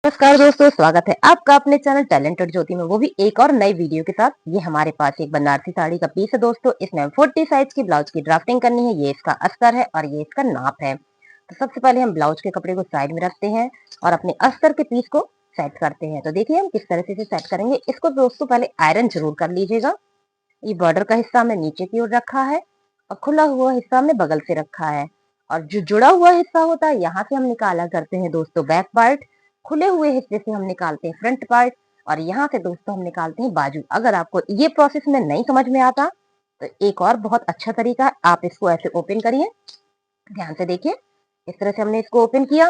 नमस्कार दोस्तों, स्वागत है आपका अपने चैनल टैलेंटेड ज्योति में, वो भी एक और नई वीडियो के साथ। ये हमारे पास एक बनारसी साड़ी का पीस है दोस्तों। इसमें हम 40 साइज की ब्लाउज की ड्राफ्टिंग करनी है। ये इसका अस्तर है और ये इसका नाप है। तो सबसे पहले हम ब्लाउज के कपड़े को साइड में रखते हैं और अपने अस्तर के पीस को सेट करते हैं। तो देखिए हम किस तरह से इसे सेट करेंगे। इसको दोस्तों पहले आयरन जरूर कर लीजिएगा। ये बॉर्डर का हिस्सा हमने नीचे की ओर रखा है और खुला हुआ हिस्सा हमने बगल से रखा है। और जो जुड़ा हुआ हिस्सा होता है, यहाँ से हम निकाला करते हैं दोस्तों बैक पार्ट। खुले हुए हिस्से से हम निकालते हैं फ्रंट पार्ट और यहाँ से दोस्तों हम निकालते हैं बाजू। अगर आपको ये प्रोसेस में नहीं समझ में आता तो एक और बहुत अच्छा तरीका है, आप इसको ऐसे ओपन करिए। ध्यान से देखिए, इस तरह से हमने इसको ओपन किया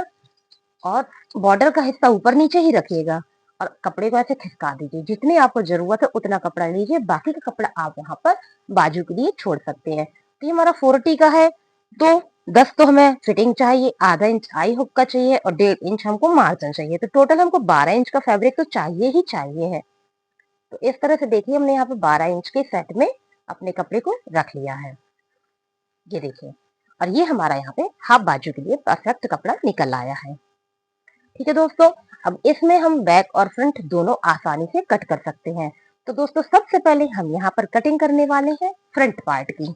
और बॉर्डर का हिस्सा ऊपर नीचे ही रखिएगा और कपड़े को ऐसे खिसका दीजिए। जितनी आपको जरूरत है उतना कपड़ा लीजिए, बाकी का कपड़ा आप वहां पर बाजू के लिए छोड़ सकते हैं। तो ये हमारा 40 का है। तो 10 तो हमें फिटिंग चाहिए, आधा इंच आई हुक का चाहिए और 1.5 इंच हमको मार्जिन चाहिए। तो टोटल हमको 12 इंच का फैब्रिक तो चाहिए ही चाहिए है। तो इस तरह से देखिए, हमने यहाँ पे 12 इंच के सेट में अपने कपड़े को रख लिया है। ये देखिए, और ये हमारा यहाँ पे हाफ बाजू के लिए परफेक्ट कपड़ा निकल आया है। ठीक है दोस्तों, अब इसमें हम बैक और फ्रंट दोनों आसानी से कट कर सकते हैं। तो दोस्तों सबसे पहले हम यहाँ पर कटिंग करने वाले हैं फ्रंट पार्ट की।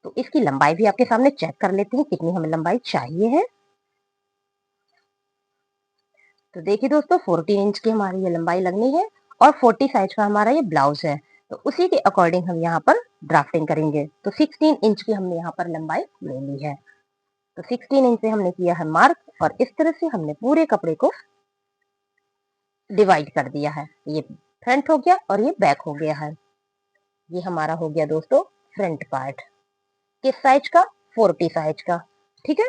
तो इसकी लंबाई भी आपके सामने चेक कर लेते हैं कितनी हमें लंबाई चाहिए है। तो देखिए दोस्तों, 14 इंच की हमारी ये लंबाई लगनी है और 40 साइज का हमारा ये ब्लाउज है। तो उसी के अकॉर्डिंग हम यहाँ पर ड्राफ्टिंग करेंगे। तो 16 इंच की हमने यहाँ पर लंबाई ले ली है। तो 16 इंच से हमने किया है मार्क और इस तरह से हमने पूरे कपड़े को डिवाइड कर दिया है। ये फ्रंट हो गया और ये बैक हो गया है। ये हमारा हो गया दोस्तों फ्रंट पार्ट। किस साइज का? 40 साइज का। ठीक है,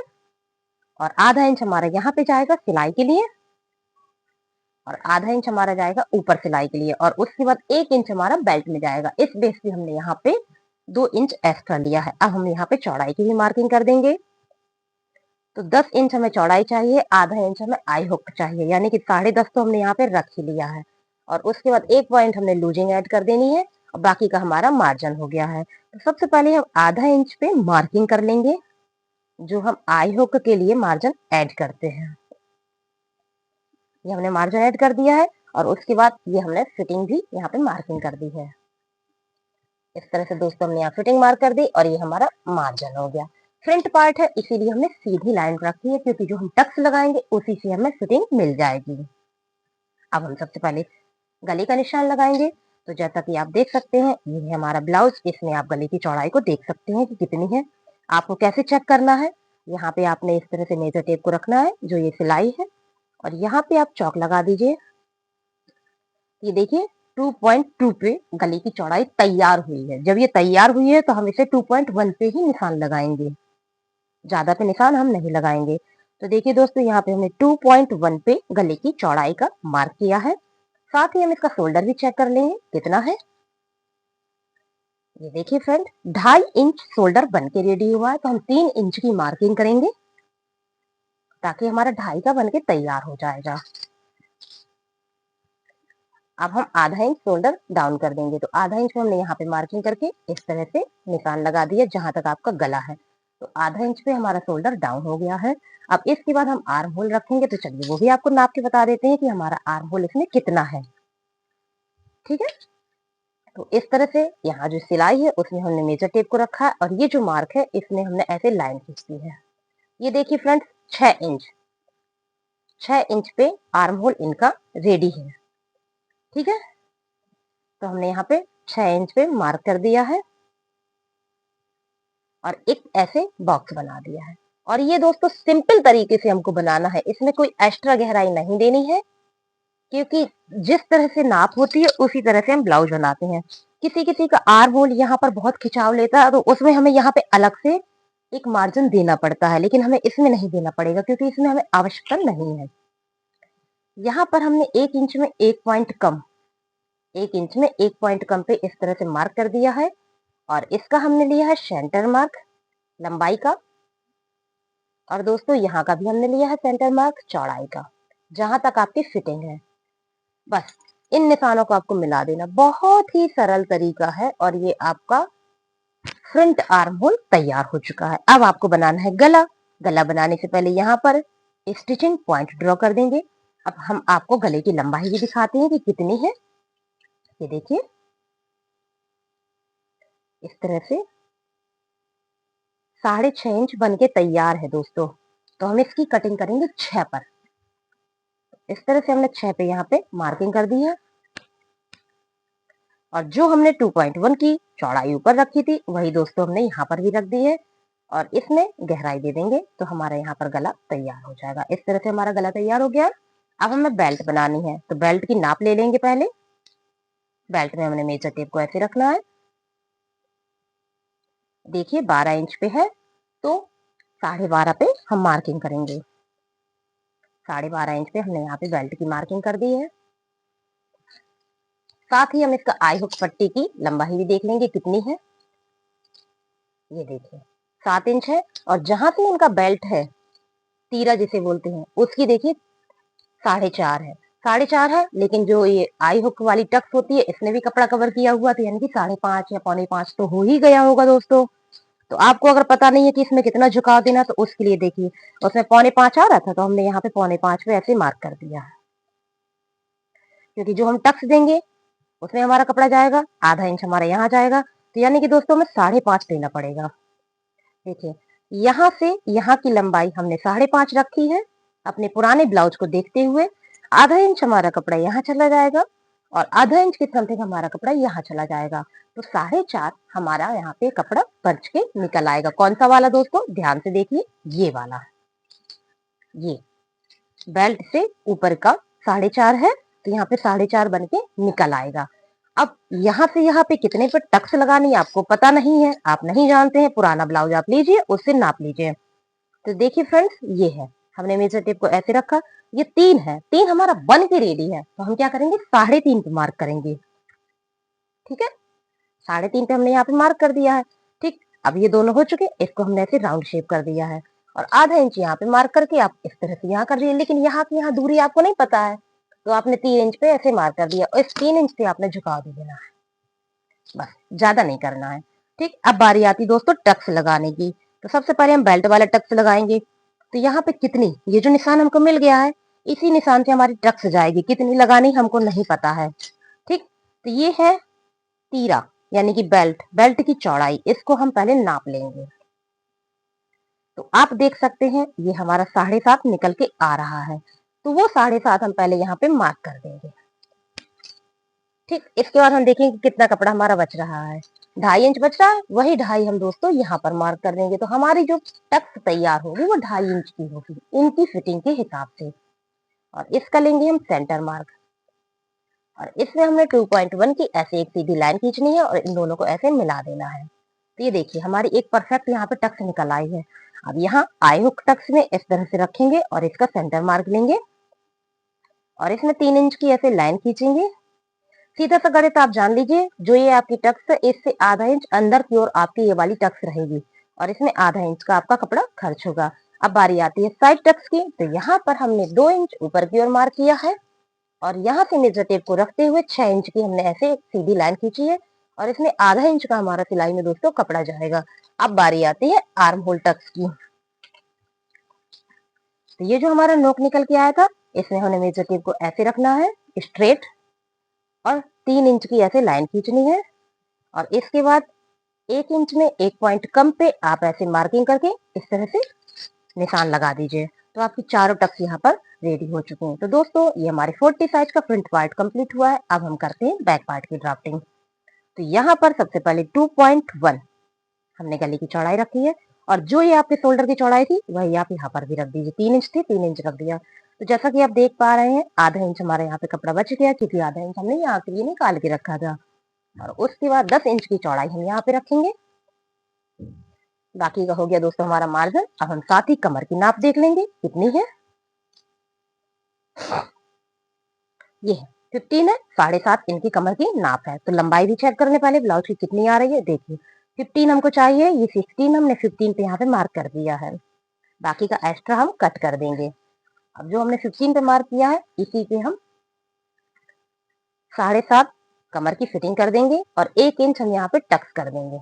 और आधा इंच हमारा यहाँ पे जाएगा सिलाई के लिए और आधा इंच हमारा जाएगा ऊपर सिलाई के लिए और उसके बाद 1 इंच हमारा बेल्ट में जाएगा। इस बेस पे हमने यहाँ पे 2 इंच एक्स्ट्रा लिया है। अब हम यहाँ पे चौड़ाई की भी मार्किंग कर देंगे। तो 10 इंच हमें चौड़ाई चाहिए, आधा इंच हमें आई हुक चाहिए, यानी कि 10.5 तो हमने यहाँ पे रख ही लिया है। और उसके बाद 1 पॉइंट हमने लूजिंग ऐड कर देनी है और बाकी का हमारा मार्जिन हो गया है। तो सबसे पहले हम आधा इंच पे मार्किंग कर लेंगे, जो हम आई हुक के लिए मार्जिन ऐड करते हैं। ये हमने मार्जिन ऐड कर दिया है और उसके बाद ये हमने फिटिंग भी यहाँ पे मार्किंग कर दी है। इस तरह से दोस्तों हमने यहाँ फिटिंग मार्क कर दी और ये हमारा मार्जिन हो गया। फ्रंट पार्ट है इसीलिए हमने सीधी लाइन रखी है, क्योंकि जो हम टक्स लगाएंगे उसी से हमें फिटिंग मिल जाएगी। अब हम सबसे पहले गले का निशान लगाएंगे। तो जैसा कि आप देख सकते हैं, ये है हमारा ब्लाउज। इसमें आप गले की चौड़ाई को देख सकते हैं कि कितनी है। आपको कैसे चेक करना है, यहाँ पे आपने इस तरह से मेजर टेप को रखना है, जो ये सिलाई है, और यहाँ पे आप चौक लगा दीजिए। ये देखिए 2.2 पे गले की चौड़ाई तैयार हुई है। जब ये तैयार हुई है तो हम इसे 2.1 पे ही निशान लगाएंगे, ज्यादा पे निशान हम नहीं लगाएंगे। तो देखिए दोस्तों, यहाँ पे हमने 2.1 पे गले की चौड़ाई का मार्क किया है। साथ ही हम इसका शोल्डर भी चेक कर लेंगे कितना है। ये देखिए फ्रेंड, 2.5 इंच शोल्डर बन के रेडी हुआ है। तो हम 3 इंच की मार्किंग करेंगे ताकि हमारा 2.5 का बन के तैयार हो जाएगा। अब हम आधा इंच शोल्डर डाउन कर देंगे। तो आधा इंच हमने यहाँ पे मार्किंग करके इस तरह से निशान लगा दिया जहां तक आपका गला है। तो आधा इंच पे हमारा शोल्डर डाउन हो गया है। अब इसके बाद हम आर्म होल रखेंगे। तो चलिए वो भी आपको नाप के बता देते हैं कि हमारा आर्म होल इसमें कितना है। ठीक है, तो इस तरह से यहाँ जो सिलाई है उसमें हमने मेजर टेप को रखा है और ये जो मार्क है इसमें हमने ऐसे लाइन खींच दी है। ये देखिए फ्रेंड्स, 6 इंच पे आर्म होल इनका रेडी है। ठीक है, तो हमने यहाँ पे 6 इंच पे मार्क कर दिया है और एक ऐसे बॉक्स बना दिया है। और ये दोस्तों सिंपल तरीके से हमको बनाना है, इसमें कोई एक्स्ट्रा गहराई नहीं देनी है, क्योंकि जिस तरह से नाप होती है उसी तरह से हम ब्लाउज बनाते हैं। किसी किसी का आर्म होल यहाँ पर बहुत खिंचाव लेता है, तो उसमें हमें यहाँ पे अलग से एक मार्जिन देना पड़ता है, लेकिन हमें इसमें नहीं देना पड़ेगा क्योंकि इसमें हमें आवश्यकता नहीं है। यहाँ पर हमने 1 इंच में 1 पॉइंट कम, 1 इंच में 1 पॉइंट कम पे इस तरह से मार्क कर दिया है और इसका हमने लिया है सेंटर मार्क लंबाई का। और दोस्तों यहाँ का भी हमने लिया है सेंटर मार्क चौड़ाई का, जहां तक आपकी फिटिंग है। बस इन निशानों को आपको मिला देना, बहुत ही सरल तरीका है। और ये आपका फ्रंट आर्म होल तैयार हो चुका है। अब आपको बनाना है गला। गला बनाने से पहले यहाँ पर स्टिचिंग पॉइंट ड्रॉ कर देंगे। अब हम आपको गले की लंबाई भी दिखाते हैं कि कितनी है। ये देखिए इस तरह से 6.5 इंच बन के तैयार है दोस्तों। तो हम इसकी कटिंग करेंगे 6 पर। इस तरह से हमने 6 पे यहाँ पे मार्किंग कर दी है और जो हमने 2.1 की चौड़ाई ऊपर रखी थी वही दोस्तों हमने यहाँ पर भी रख दी है और इसमें गहराई दे देंगे तो हमारा यहाँ पर गला तैयार हो जाएगा। इस तरह से हमारा गला तैयार हो गया। अब हमें बेल्ट बनानी है तो बेल्ट की नाप ले लेंगे। पहले बेल्ट में हमने मेजर टेप को ऐसे रखना है। देखिए 12 इंच पे है तो 12.5 पे हम मार्किंग करेंगे। 12.5 इंच पे हमने यहाँ पे बेल्ट की मार्किंग कर दी है। साथ ही हम इसका आई हुक पट्टी की लंबाई भी देख लेंगे कितनी है। ये देखिए 7 इंच है और जहां से इनका बेल्ट है तीरा जिसे बोलते हैं उसकी देखिए 4.5 है। 4.5 है लेकिन जो ये आई हुक वाली टक्स होती है इसने भी कपड़ा कवर किया हुआ था यानी कि 5.5 या 4.25 तो हो ही गया होगा दोस्तों। तो आपको अगर पता नहीं है कि इसमें कितना झुकाव देना तो उसके लिए देखिए उसमें 4.25 आ रहा था तो हमने यहाँ पे 4.5 पे ऐसे मार्क कर दिया है क्योंकि जो हम टक्स देंगे उसमें हमारा कपड़ा जाएगा आधा इंच हमारा यहाँ जाएगा तो यानी कि दोस्तों हमें 5.5 देना पड़ेगा। देखिए यहाँ से यहाँ की लंबाई हमने 5.5 रखी है अपने पुराने ब्लाउज को देखते हुए। आधा इंच हमारा कपड़ा यहाँ चला जाएगा और आधा इंच के समथिंग हमारा कपड़ा यहाँ चला जाएगा तो 4.5 हमारा यहाँ पे कपड़ा बच के निकल आएगा। कौन सा वाला दोस्तों ध्यान से देखिए ये वाला, ये बेल्ट से ऊपर का 4.5 है तो यहाँ पे 4.5 बन के निकल आएगा। अब यहाँ से यहाँ पे कितने पे टक्स लगानी है आपको पता नहीं है, आप नहीं जानते हैं, पुराना ब्लाउज आप लीजिए उससे नाप लीजिए। तो देखिए फ्रेंड्स ये है हमने मेजर टेप को ऐसे रखा। ये 3 है, 3 हमारा बन के रेडी है तो हम क्या करेंगे 3.5 पे मार्क करेंगे। ठीक है 3.5 पे हमने यहाँ पे मार्क कर दिया है। ठीक अब ये दोनों हो चुके इसको हमने ऐसे राउंड शेप कर दिया है और आधा इंच यहाँ पे मार्क करके आप इस तरह से यहाँ कर दिए। लेकिन यहाँ की यहाँ दूरी आपको नहीं पता है तो आपने 3 इंच पे ऐसे मार्क कर दिया और इस 3 इंच पे आपने झुकाव दे देना है, बस ज्यादा नहीं करना है। ठीक अब बारी आती दोस्तों टक्स लगाने की। तो सबसे पहले हम बेल्ट वाला टक्स लगाएंगे। तो यहाँ पे कितनी ये जो निशान हमको मिल गया है इसी निशान से हमारी टक्स जाएगी, कितनी लगानी हमको नहीं पता है। ठीक तो ये है तीरा यानी कि बेल्ट, बेल्ट की चौड़ाई इसको हम पहले नाप लेंगे। तो आप देख सकते हैं ये हमारा 7.5 निकल के आ रहा है तो वो 7.5 हम पहले यहाँ पे मार्क कर देंगे। ठीक इसके बाद हम देखेंगे कितना कपड़ा हमारा बच रहा है। 2.5 इंच बच रहा है, वही 2.5 हम दोस्तों यहाँ पर मार्क कर देंगे तो हमारी जो टक्स तैयार होगी वो 2.5 इंच की होगी इनकी फिटिंग के हिसाब से। और इसका लेंगे हम सेंटर मार्क और इसमें हमने 2.1 की ऐसे एक सीधी लाइन खींचनी है और इन दोनों को ऐसे मिला देना है। तो ये देखिए हमारी एक परफेक्ट यहाँ पे टक्स निकल आई है। अब यहाँ आई हुक टक्स में इस तरह से रखेंगे और इसका सेंटर मार्क लेंगे और इसमें 3 इंच की ऐसे लाइन खींचेंगे। सीधा सा गणित आप जान लीजिए जो ये आपकी टक्स है इससे आधा इंच अंदर की ओर आपकी ये वाली टक्स रहेगी और इसमें आधा इंच का आपका कपड़ा खर्च होगा। अब बारी आती है साइड टक्स की। तो यहाँ पर हमने 2 इंच ऊपर की ओर मार्क किया है और यहाँ से मेजर टेप को रखते हुए 6 इंच की हमने ऐसे एक सीधी लाइन खींची है और इसमें आधा इंच का हमारा सिलाई में दोस्तों कपड़ा जाएगा। अब बारी आती है आर्म होल टक्स की। तो ये जो हमारा नोक निकल के आया था इसमें हमने मेजर टेप को ऐसे रखना है स्ट्रेट और 3 इंच की ऐसे लाइन खींचनी है और इसके बाद 1 इंच में 1 पॉइंट कम पे आप ऐसे मार्किंग करके इस तरह से निशान लगा दीजिए। तो आपकी चारों टक्स यहाँ पर रेडी हो चुके हैं। तो दोस्तों ये हमारे 40 साइज का फ्रंट पार्ट कंप्लीट हुआ है। अब हम करते हैं बैक पार्ट की ड्राफ्टिंग। तो यहाँ पर सबसे पहले 2.1 हमने गले की चौड़ाई रखी है और जो ये आपके शोल्डर की चौड़ाई थी वही आप यहाँ पर भी रख दीजिए। 3 इंच थी 3 इंच रख दिया। तो जैसा कि आप देख पा रहे हैं आधा इंच हमारे यहाँ पे कपड़ा बच गया क्योंकि आधा इंच हमने यहाँ के लिए निकाल के रखा था और उसके बाद 10 इंच की चौड़ाई हम यहाँ पे रखेंगे। बाकी का हो गया दोस्तों हमारा मार्जिन। अब हम साथ ही कमर की नाप देख लेंगे कितनी है। ये है 15 है, 7.5 इनकी कमर की नाप है। तो लंबाई भी चेक करने पहले ब्लाउज की कितनी आ रही है। देखिए 15 हमको चाहिए, ये 16 हमने 15 पे यहाँ पे मार्क कर दिया है। बाकी का एक्स्ट्रा हम कट कर देंगे। अब जो हमने 15 पे मार्क किया है इसी पे हम 7.5 कमर की फिटिंग कर देंगे और 1 इंच हम यहाँ पे टक्स कर देंगे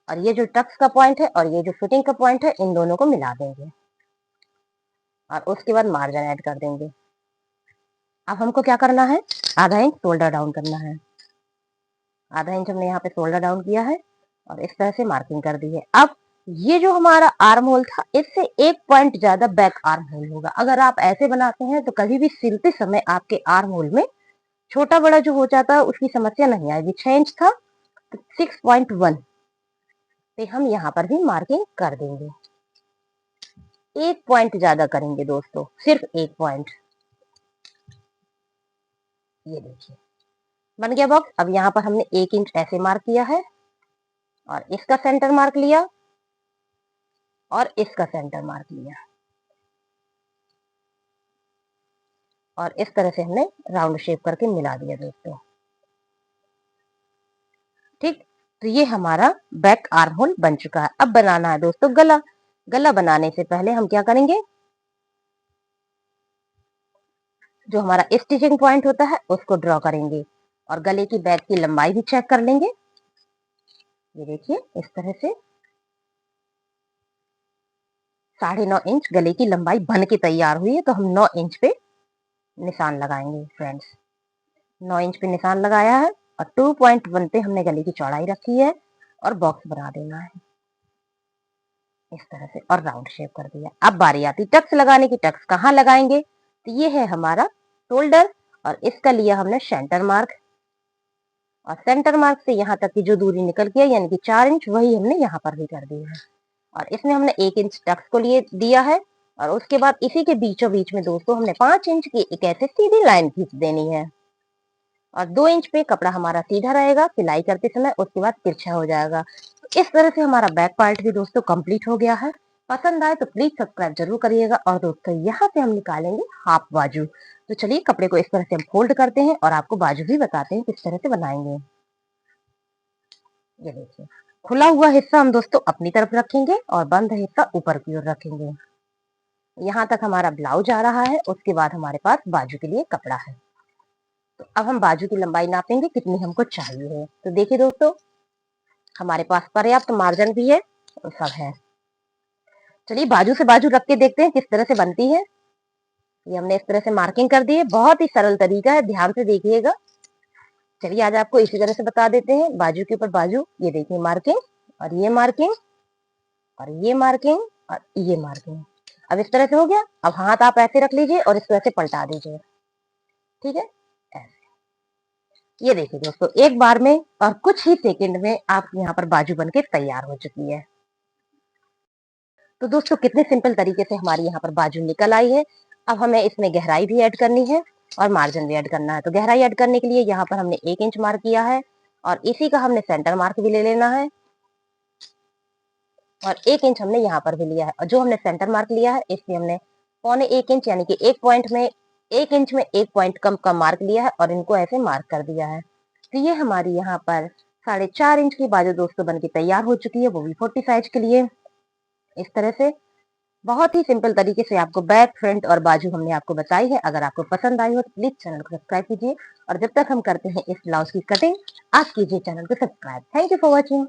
और ये जो टक्स का पॉइंट है और ये जो फिटिंग का पॉइंट है इन दोनों को मिला देंगे और उसके बाद मार्जिन ऐड कर देंगे। अब हमको क्या करना है, आधा इंच शोल्डर डाउन करना है। आधा इंच हमने यहाँ पे शोल्डर डाउन किया है और इस तरह से मार्किंग कर दी है। अब ये जो हमारा आर्म होल था, इससे 1 पॉइंट ज्यादा बैक आर्म होल होगा। अगर आप ऐसे बनाते हैं तो कभी भी सिलते समय आपके आर्म होल में छोटा बड़ा जो हो जाता है उसकी समस्या नहीं आएगी। 6 इंच था तो 6.1 पे हम यहाँ पर भी मार्किंग कर देंगे। 1 पॉइंट ज्यादा करेंगे दोस्तों, सिर्फ 1 पॉइंट। ये देखिए बन गया बॉक्स। अब यहाँ पर हमने 1 इंच ऐसे मार्क किया है और इसका सेंटर मार्क लिया और इसका सेंटर मार्क लिया और इस तरह से हमने राउंड शेप करके मिला दिया दोस्तों। ठीक, तो ये हमारा बैक आर्म होल बन चुका है। अब बनाना है दोस्तों गला। गला बनाने से पहले हम क्या करेंगे, जो हमारा स्टिचिंग पॉइंट होता है उसको ड्रॉ करेंगे और गले की बैक की लंबाई भी चेक कर लेंगे। ये देखिए इस तरह से 9.5 इंच गले की लंबाई बन के तैयार हुई है, तो हम 9 इंच पे निशान लगाएंगे फ्रेंड्स। 9 इंच पे निशान लगाया है और 2.1 पे हमने गले की चौड़ाई रखी है और बॉक्स बना देना है इस तरह से और राउंड शेप कर दिया। अब बारी आती टक्स लगाने की। टक्स कहाँ लगाएंगे, तो ये है हमारा शोल्डर और इसका लिया हमने सेंटर मार्क और सेंटर मार्क से यहाँ तक की जो दूरी निकल के यानी कि 4 इंच वही हमने यहाँ पर भी कर दी है और इसमें हमने 1 इंच टक्स को लिए दिया है और उसके बाद इसी के बीचों बीच में दोस्तों हमने 5 इंच की एक ऐसे सीधी लाइन खींच देनी है और 2 इंच पे कपड़ा हमारा सीधा रहेगा सिलाई करते समय, उसके बाद तिरछा हो जाएगा। तो इस तरह से हमारा बैक पार्ट भी दोस्तों कंप्लीट हो गया है। पसंद आए तो प्लीज सब्सक्राइब जरूर करिएगा। और दोस्तों यहाँ से हम निकालेंगे हाफ बाजू। तो चलिए कपड़े को इस तरह से हम फोल्ड करते हैं और आपको बाजू भी बताते हैं किस तरह से बनाएंगे। ये देखिए खुला हुआ हिस्सा हम दोस्तों अपनी तरफ रखेंगे और बंद हिस्सा ऊपर की ओर रखेंगे। यहाँ तक हमारा ब्लाउज आ रहा है, उसके बाद हमारे पास बाजू के लिए कपड़ा है। तो अब हम बाजू की लंबाई नापेंगे कितनी हमको चाहिए है। तो देखिए दोस्तों हमारे पास पर्याप्त मार्जिन भी है और सब है। चलिए बाजू से बाजू रख के देखते हैं किस तरह से बनती है। ये हमने इस तरह से मार्किंग कर दी है, बहुत ही सरल तरीका है, ध्यान से देखिएगा। चलिए आज आपको इसी तरह से बता देते हैं। बाजू के ऊपर बाजू, ये देखिए मार्किंग और ये मार्किंग और ये मार्किंग और ये मार्किंग। अब इस तरह से हो गया। अब हाथ आप ऐसे रख लीजिए और इस तरह से पलटा दीजिए। ठीक है, ये देखिए दोस्तों एक बार में और कुछ ही सेकंड में आप यहाँ पर बाजू बनके तैयार हो चुकी है। तो दोस्तों कितने सिंपल तरीके से हमारी यहाँ पर बाजू निकल आई है। अब हमें इसमें गहराई भी ऐड करनी है और मार्जिन भी ऐड करना है। तो गहराई ऐड करने के लिए यहाँ पर हमने 1 इंच मार्क किया है और इसी का हमने सेंटर मार्क भी ले लेना है और 1 इंच हमने यहाँ पर भी लिया है और जो हमने सेंटर मार्क लिया है इसमें हमने 1.25 इंच यानी कि 1 पॉइंट में 1 इंच में 1 पॉइंट कम का मार्क लिया है और इनको ऐसे मार्क कर दिया है। तो ये हमारी यहाँ पर 4.5 इंच की बाजू दोस्तों बनके तैयार हो चुकी है, वो भी 40 साइज के लिए। इस तरह से बहुत ही सिंपल तरीके से आपको बैक फ्रंट और बाजू हमने आपको बताई है। अगर आपको पसंद आई हो तो प्लीज चैनल को सब्सक्राइब कीजिए और जब तक हम करते हैं इस ब्लाउज की कटिंग आप कीजिए चैनल को subscribe. Thank you for watching.